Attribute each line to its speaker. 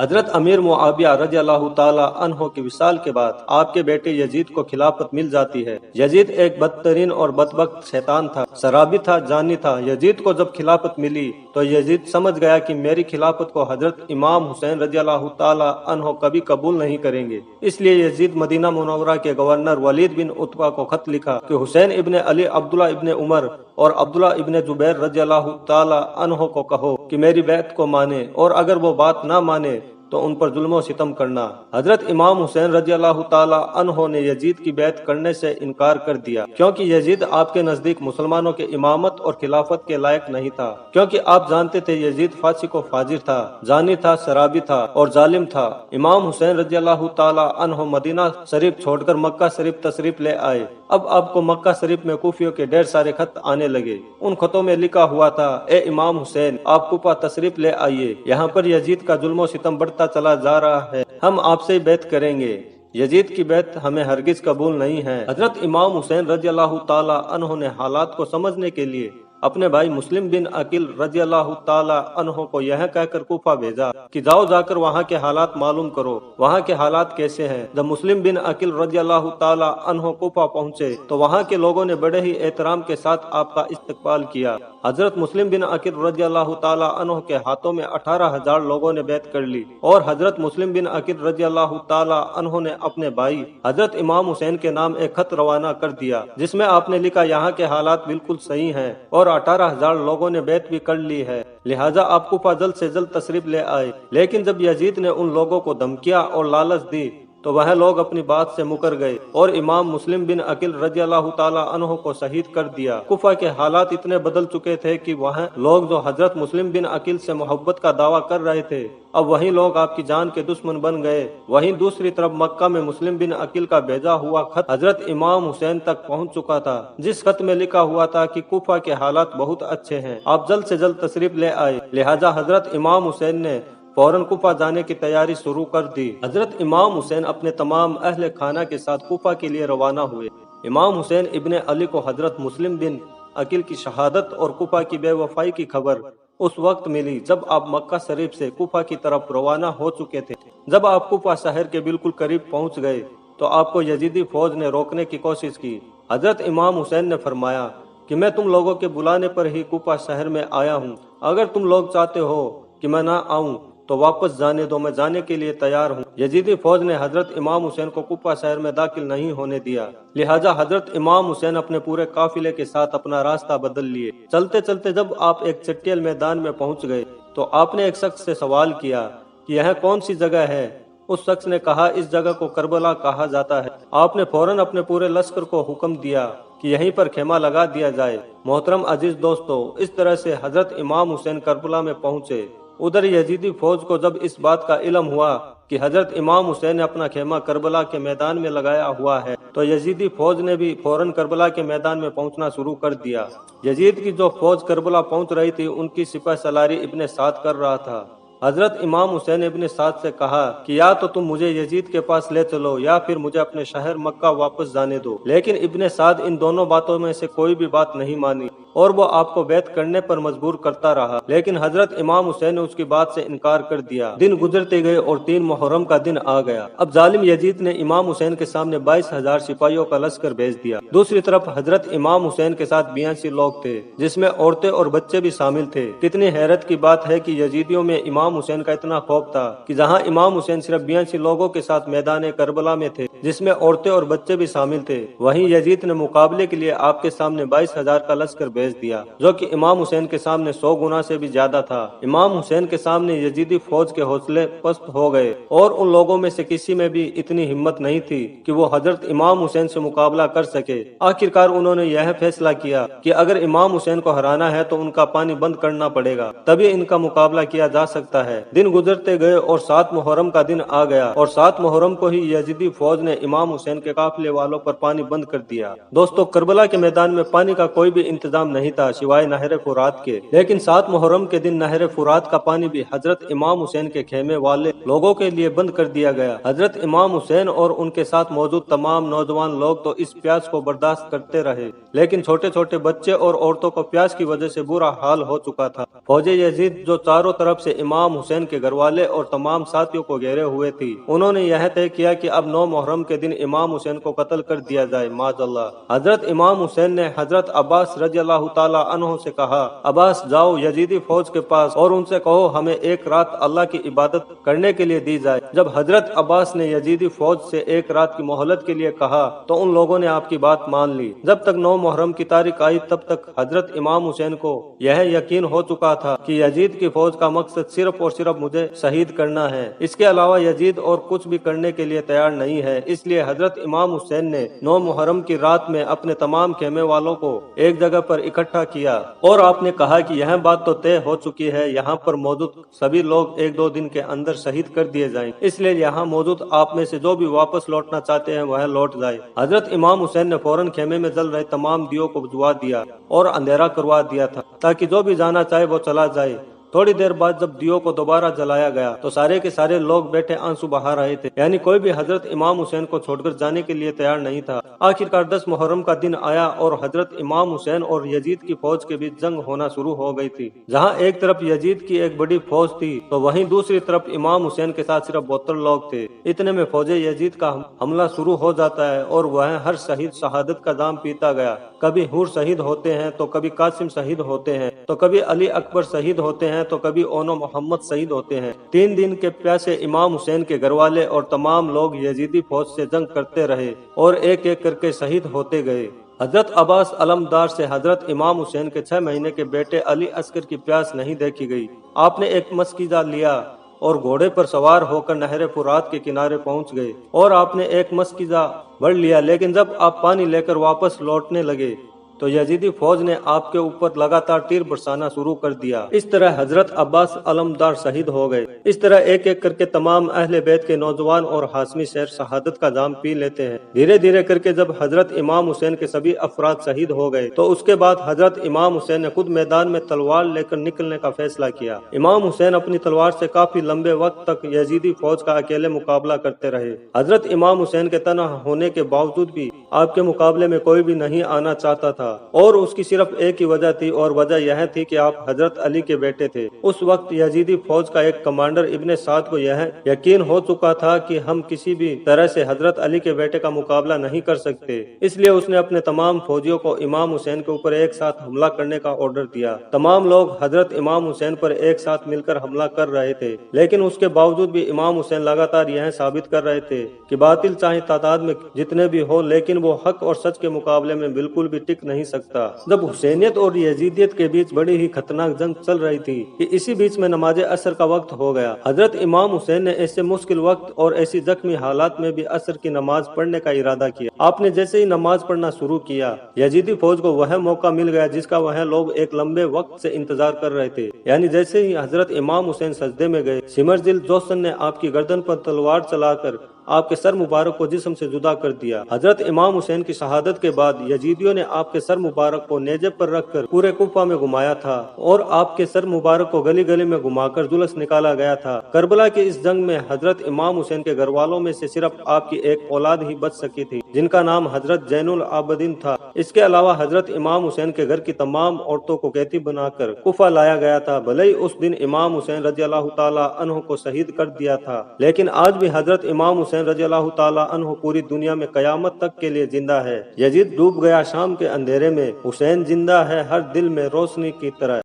Speaker 1: حضرت امیر معاویہ رضی اللہ تعالی عنہ کی وصال کے بعد آپ کے بیٹے یزید کو خلافت مل جاتی ہے۔ یزید ایک بدترین اور بدبخت شیطان تھا، شرابی تھا، جانی تھا۔ یزید کو جب خلافت ملی تو یزید سمجھ گیا کہ میری خلافت کو حضرت امام حسین رضی اللہ تعالی عنہ کبھی قبول نہیں کریں گے۔ اس لیے یزید مدینہ منورہ کے گورنر ولید بن عتبہ کو خط لکھا کہ حسین ابن علی، عبداللہ ابن عمر اور عبداللہ ابن زبیر رضی اللہ تعالی عنہ کو کہو کہ میری بیعت کو مانے، اور اگر وہ بات نہ مانے تو ان پر ظلم و ستم کرنا۔ حضرت امام حسین رضی اللہ تعالی عنہ نے یزید کی بیعت کرنے سے انکار کر دیا، کیونکہ یزید آپ کے نزدیک مسلمانوں کے امامت اور خلافت کے لائق نہیں تھا، کیونکہ آپ جانتے تھے یزید فاسق و فاجر تھا، زانی تھا، شرابی تھا اور ظالم تھا۔ امام حسین رضی اللہ تعالی عنہ مدینہ شریف چھوڑ کر مکہ شریف تشریف لے آئے۔ اب آپ کو مکہ شریف میں کوفیوں کے ڈھیر سارے خط آنے لگے۔ ان خطوں میں لکھا ہوا تھا، اے امام حسین، آپ کوفہ تشریف لے آئیے، یہاں پر یزید کا ظلم و ستم بڑھتا چلا جا رہا ہے، ہم آپ سے بیعت کریں گے، یزید کی بیعت ہمیں ہرگز قبول نہیں ہے۔ حضرت امام حسین رضی اللہ تعالی عنہ نے حالات کو سمجھنے کے لیے اپنے بھائی مسلم بن عقیل رضی اللہ تعالی عنہ کو یہ کہہ کر کوفہ بھیجا کہ جاؤ، جا کر وہاں کے حالات معلوم کرو، وہاں کے حالات کیسے ہیں۔ جب مسلم بن عقیل رضی اللہ تعالی عنہ کوفہ پہنچے تو وہاں کے لوگوں نے بڑے ہی احترام کے ساتھ آپ کا استقبال کیا۔ حضرت مسلم بن عقیل رضی اللہ تعالی عنہ کے ہاتھوں میں 18,000 لوگوں نے بیعت کر لی، اور حضرت مسلم بن عقیل رضی اللہ تعالی عنہ نے اپنے بھائی حضرت امام حسین کے نام ایک خط روانہ کر دیا، جس میں آپ نے لکھا، یہاں کے حالات بالکل صحیح ہیں اور 18,000 لوگوں نے بیعت بھی کر لی ہے، لہٰذا آپ کوفہ جلد سے جلد تشریف لے آئے۔ لیکن جب یزید نے ان لوگوں کو دھمکیاں اور لالچ دی تو وہ لوگ اپنی بات سے مکر گئے اور امام مسلم بن عقیل رضی اللہ تعالی عنہ کو شہید کر دیا۔ کوفہ کے حالات اتنے بدل چکے تھے کہ وہاں لوگ جو حضرت مسلم بن عقیل سے محبت کا دعویٰ کر رہے تھے، اب وہی لوگ آپ کی جان کے دشمن بن گئے۔ وہیں دوسری طرف مکہ میں مسلم بن عقیل کا بھیجا ہوا خط حضرت امام حسین تک پہنچ چکا تھا، جس خط میں لکھا ہوا تھا کہ کوفہ کے حالات بہت اچھے ہیں، آپ جلد سے جلد تشریف لے آئے۔ لہٰذا حضرت امام حسین نے فوراً کوفہ جانے کی تیاری شروع کر دی۔ حضرت امام حسین اپنے تمام اہل خانہ کے ساتھ کوفہ کے لیے روانہ ہوئے۔ امام حسین ابن علی کو حضرت مسلم بن عقیل کی شہادت اور کوفہ کی بے وفائی کی خبر اس وقت ملی جب آپ مکہ شریف سے کوفہ کی طرف روانہ ہو چکے تھے۔ جب آپ کوفہ شہر کے بالکل قریب پہنچ گئے تو آپ کو یزیدی فوج نے روکنے کی کوشش کی۔ حضرت امام حسین نے فرمایا کہ میں تم لوگوں کے بلانے پر ہی کوفہ شہر میں آیا ہوں، اگر تم لوگ چاہتے ہو کہ میں نہ آؤں تو واپس جانے دو، میں جانے کے لیے تیار ہوں۔ یزیدی فوج نے حضرت امام حسین کو کوفہ شہر میں داخل نہیں ہونے دیا، لہٰذا حضرت امام حسین اپنے پورے قافلے کے ساتھ اپنا راستہ بدل لیے۔ چلتے چلتے جب آپ ایک چٹیل میدان میں پہنچ گئے تو آپ نے ایک شخص سے سوال کیا کہ یہ کون سی جگہ ہے؟ اس شخص نے کہا، اس جگہ کو کربلا کہا جاتا ہے۔ آپ نے فوراً اپنے پورے لشکر کو حکم دیا کہ یہیں پر خیمہ لگا دیا جائے۔ محترم عزیز دوستو، اس طرح سے حضرت امام حسین کربلا میں پہنچے۔ ادھر یزیدی فوج کو جب اس بات کا علم ہوا کہ حضرت امام حسین نے اپنا خیمہ کربلا کے میدان میں لگایا ہوا ہے تو یزیدی فوج نے بھی فوراً کربلا کے میدان میں پہنچنا شروع کر دیا۔ یزید کی جو فوج کربلا پہنچ رہی تھی ان کی سپہ سالاری ابن سعد کر رہا تھا۔ حضرت امام حسین ابن سعد سے کہا کہ یا تو تم مجھے یزید کے پاس لے چلو یا پھر مجھے اپنے شہر مکہ واپس جانے دو، لیکن ابن سعد ان دونوں باتوں میں سے کوئی بھی بات نہیں مانی اور وہ آپ کو بیعت کرنے پر مجبور کرتا رہا، لیکن حضرت امام حسین نے اس کی بات سے انکار کر دیا۔ دن گزرتے گئے اور 3 محرم کا دن آ گیا۔ اب ظالم یزید نے امام حسین کے سامنے 22,000 سپاہیوں کا لشکر بھیج دیا۔ دوسری طرف حضرت امام حسین کے ساتھ 82 لوگ تھے، جس میں عورتیں اور بچے بھی شامل تھے۔ کتنی حیرت کی بات ہے کہ یزیدیوں میں امام حسین کا اتنا خوف تھا کہ جہاں امام حسین صرف 82 لوگوں کے ساتھ میدان کربلا میں تھے، جس میں عورتیں اور بچے بھی شامل تھے، وہیں یزید نے مقابلے کے لیے آپ کے سامنے 22,000 کا لشکر بھیج دیا، جو کہ امام حسین کے سامنے 100 گنا سے بھی زیادہ تھا۔ امام حسین کے سامنے یزیدی فوج کے حوصلے پست ہو گئے اور ان لوگوں میں سے کسی میں بھی اتنی ہمت نہیں تھی کہ وہ حضرت امام حسین سے مقابلہ کر سکے۔ آخرکار انہوں نے یہ فیصلہ کیا کہ اگر امام حسین کو ہرانا ہے تو ان کا پانی بند کرنا پڑے گا، تبھی ان کا مقابلہ کیا جا سکتا ہے۔ دن گزرتے گئے اور 7 محرم کا دن آ گیا اور 7 محرم کو ہی یزیدی فوج نے نے امام حسین کے قافلے والوں پر پانی بند کر دیا۔ دوستو، کربلا کے میدان میں پانی کا کوئی بھی انتظام نہیں تھا سوائے نہر فرات کے، لیکن 7 محرم کے دن نہر فرات کا پانی بھی حضرت امام حسین کے خیمے والے لوگوں کے لیے بند کر دیا گیا۔ حضرت امام حسین اور ان کے ساتھ موجود تمام نوجوان لوگ تو اس پیاس کو برداشت کرتے رہے، لیکن چھوٹے چھوٹے بچے اور عورتوں کو پیاس کی وجہ سے برا حال ہو چکا تھا۔ فوج یزید جو چاروں طرف سے امام حسین کے گھر والے اور تمام ساتھیوں کو گھیرے ہوئے تھی، انہوں نے یہ طے کیا کہ اب 9 محرم کے دن امام حسین کو قتل کر دیا جائے، معاذ اللہ۔ حضرت امام حسین نے حضرت عباس رضی اللہ تعالی عنہ سے کہا، عباس جاؤ یزیدی فوج کے پاس اور ان سے کہو ہمیں ایک رات اللہ کی عبادت کرنے کے لیے دی جائے۔ جب حضرت عباس نے یزیدی فوج سے ایک رات کی مہلت کے لیے کہا تو ان لوگوں نے آپ کی بات مان لی۔ جب تک 9 محرم کی تاریخ آئی تب تک حضرت امام حسین کو یہ یقین ہو چکا تھا کہ یزید کی فوج کا مقصد صرف اور صرف مجھے شہید کرنا ہے، اس کے علاوہ یزید اور کچھ بھی کرنے کے لیے تیار نہیں ہے۔ اس لیے حضرت امام حسین نے 9 محرم کی رات میں اپنے تمام خیمے والوں کو ایک جگہ پر اکٹھا کیا اور آپ نے کہا کہ یہ بات تو طے ہو چکی ہے، یہاں پر موجود سبھی لوگ 1-2 دن کے اندر شہید کر دیے جائیں، اس لیے یہاں موجود آپ میں سے جو بھی واپس لوٹنا چاہتے ہیں وہ لوٹ جائے۔ حضرت امام حسین نے فوراً خیمے میں جل رہے تمام دیوں کو بجھوا دیا اور اندھیرا کروا دیا تھا تاکہ جو بھی جانا چاہے وہ چلا جائے۔ تھوڑی دیر بعد جب دیوں کو دوبارہ جلایا گیا تو سارے کے سارے لوگ بیٹھے آنسو بہا رہے تھے، یعنی کوئی بھی حضرت امام حسین کو چھوڑ کر جانے کے لیے تیار نہیں تھا۔ آخرکار 10 محرم کا دن آیا اور حضرت امام حسین اور یزید کی فوج کے بیچ جنگ ہونا شروع ہو گئی تھی۔ جہاں ایک طرف یزید کی ایک بڑی فوج تھی تو وہیں دوسری طرف امام حسین کے ساتھ صرف 72 لوگ تھے۔ اتنے میں فوج یزید کا حملہ شروع ہو جاتا ہے اور وہ ہر شہید شہادت کا جام پیتا گیا۔ کبھی حور شہید ہوتے ہیں تو کبھی قاسم شہید ہوتے ہیں تو کبھی علی اکبر شہید ہوتے ہیں تو کبھی اونو محمد شہید ہوتے ہیں۔ 3 دن کے پیاسے امام حسین کے گھر والے اور تمام لوگ یزیدی فوج سے جنگ کرتے رہے اور ایک ایک کر کے شہید ہوتے گئے۔ حضرت عباس علمدار سے حضرت امام حسین کے 6 مہینے کے بیٹے علی اصغر کی پیاس نہیں دیکھی گئی۔ آپ نے ایک مسکیزہ لیا اور گھوڑے پر سوار ہو کر نہر فرات کے کنارے پہنچ گئے اور آپ نے ایک مسکیزہ بڑھ لیا، لیکن جب آپ پانی لے کر واپس لوٹنے لگے تو یزیدی فوج نے آپ کے اوپر لگاتار تیر برسانا شروع کر دیا۔ اس طرح حضرت عباس علمدار شہید ہو گئے۔ اس طرح ایک ایک کر کے تمام اہل بیت کے نوجوان اور ہاشمی شہر شہادت کا جام پی لیتے ہیں۔ دھیرے دھیرے کر کے جب حضرت امام حسین کے سبھی افراد شہید ہو گئے تو اس کے بعد حضرت امام حسین نے خود میدان میں تلوار لے کر نکلنے کا فیصلہ کیا۔ امام حسین اپنی تلوار سے کافی لمبے وقت تک یزیدی فوج کا اکیلے مقابلہ کرتے رہے۔ حضرت امام حسین کے تنہا ہونے کے باوجود بھی آپ کے مقابلے میں کوئی بھی نہیں آنا چاہتا تھا، اور اس کی صرف ایک ہی وجہ تھی اور وجہ یہ تھی کہ آپ حضرت علی کے بیٹے تھے۔ اس وقت یزیدی فوج کا ایک کمانڈر ابن سعد کو یہ یقین ہو چکا تھا کہ ہم کسی بھی طرح سے حضرت علی کے بیٹے کا مقابلہ نہیں کر سکتے، اس لیے اس نے اپنے تمام فوجیوں کو امام حسین کے اوپر ایک ساتھ حملہ کرنے کا آرڈر دیا۔ تمام لوگ حضرت امام حسین پر ایک ساتھ مل کر حملہ کر رہے تھے، لیکن اس کے باوجود بھی امام حسین لگاتار یہ ثابت کر رہے تھے کہ باطل چاہے تعداد میں جتنے بھی ہو لیکن وہ حق اور سچ کے مقابلے میں بالکل بھی ٹک نہیں سکتا۔ جب حسینیت اور یزیدیت کے بیچ بڑی ہی خطرناک جنگ چل رہی تھی کہ اسی بیچ میں نماز عصر کا وقت ہو گیا۔ حضرت امام حسین نے ایسے مشکل وقت اور ایسی زخمی حالات میں بھی عصر کی نماز پڑھنے کا ارادہ کیا۔ آپ نے جیسے ہی نماز پڑھنا شروع کیا، یزیدی فوج کو وہ موقع مل گیا جس کا وہ لوگ ایک لمبے وقت سے انتظار کر رہے تھے، یعنی جیسے ہی حضرت امام حسین سجدے میں گئے، سمرجل جوشن نے آپ کی گردن پر تلوار چلا کر آپ کے سر مبارک کو جسم سے جدا کر دیا۔ حضرت امام حسین کی شہادت کے بعد یزیدیوں نے آپ کے سر مبارک کو نیزے پر رکھ کر پورے کوفہ میں گھمایا تھا اور آپ کے سر مبارک کو گلی گلی میں گھما کر جلوس نکالا گیا تھا۔ کربلا کی اس جنگ میں حضرت امام حسین کے گھر والوں میں سے صرف آپ کی ایک اولاد ہی بچ سکی تھی جن کا نام حضرت زین العابدین تھا۔ اس کے علاوہ حضرت امام حسین کے گھر کی تمام عورتوں کو قیدی بنا کر کوفہ لایا گیا تھا۔ بھلے ہی اس دن امام حسین رضی اللہ تعالی عنہ کو شہید کر دیا تھا، لیکن آج بھی حضرت امام حسین رضی اللہ تعالی عنہ پوری دنیا میں قیامت تک کے لیے زندہ ہے۔ یزید ڈوب گیا شام کے اندھیرے میں، حسین زندہ ہے ہر دل میں روشنی کی طرح۔